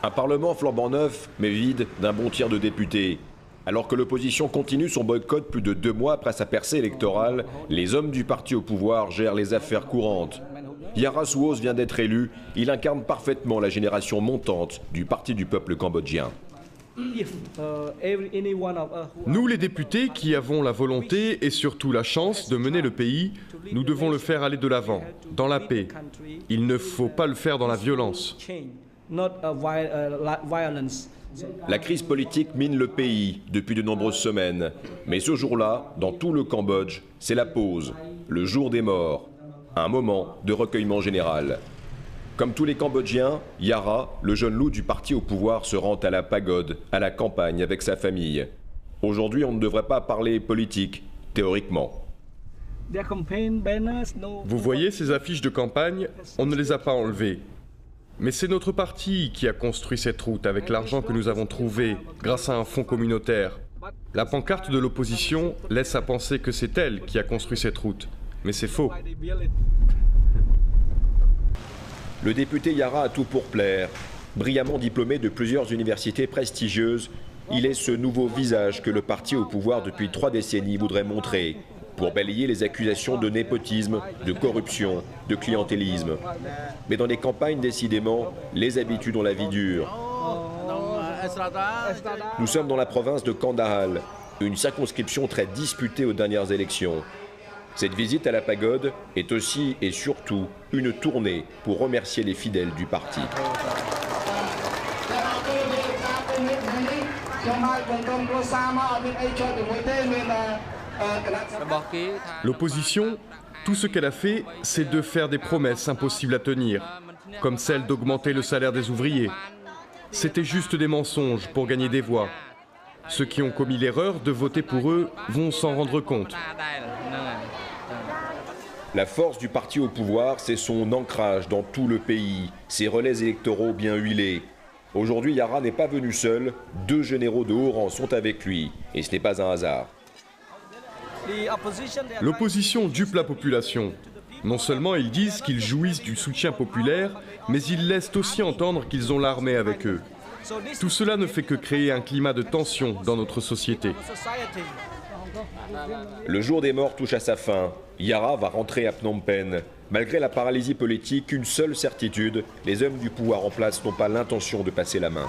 Un parlement flambant neuf, mais vide d'un bon tiers de députés. Alors que l'opposition continue son boycott plus de 2 mois après sa percée électorale, les hommes du parti au pouvoir gèrent les affaires courantes. Yara Suos vient d'être élu, il incarne parfaitement la génération montante du Parti du peuple cambodgien. Nous, les députés qui avons la volonté et surtout la chance de mener le pays, nous devons le faire aller de l'avant, dans la paix. Il ne faut pas le faire dans la violence. La crise politique mine le pays depuis de nombreuses semaines. Mais ce jour-là, dans tout le Cambodge, c'est la pause, le jour des morts, un moment de recueillement général. Comme tous les Cambodgiens, Yara, le jeune loup du parti au pouvoir, se rend à la pagode, à la campagne avec sa famille. Aujourd'hui, on ne devrait pas parler politique, théoriquement. Vous voyez ces affiches de campagne, on ne les a pas enlevées. Mais c'est notre parti qui a construit cette route avec l'argent que nous avons trouvé grâce à un fonds communautaire. La pancarte de l'opposition laisse à penser que c'est elle qui a construit cette route. Mais c'est faux. Le député Yara a tout pour plaire. Brillamment diplômé de plusieurs universités prestigieuses, il est ce nouveau visage que le parti au pouvoir depuis 3 décennies voudrait montrer, pour balayer les accusations de népotisme, de corruption, de clientélisme. Mais dans les campagnes, décidément, les habitudes ont la vie dure. Nous sommes dans la province de Kandahar, une circonscription très disputée aux dernières élections. Cette visite à la pagode est aussi et surtout une tournée pour remercier les fidèles du parti. L'opposition, tout ce qu'elle a fait, c'est de faire des promesses impossibles à tenir, comme celle d'augmenter le salaire des ouvriers. C'était juste des mensonges pour gagner des voix. Ceux qui ont commis l'erreur de voter pour eux vont s'en rendre compte. La force du parti au pouvoir, c'est son ancrage dans tout le pays, ses relais électoraux bien huilés. Aujourd'hui, Yara n'est pas venu seul, 2 généraux de haut rang sont avec lui, et ce n'est pas un hasard. L'opposition dupe la population. Non seulement ils disent qu'ils jouissent du soutien populaire, mais ils laissent aussi entendre qu'ils ont l'armée avec eux. Tout cela ne fait que créer un climat de tension dans notre société. Le jour des morts touche à sa fin. Yara va rentrer à Phnom Penh. Malgré la paralysie politique, une seule certitude, les hommes du pouvoir en place n'ont pas l'intention de passer la main.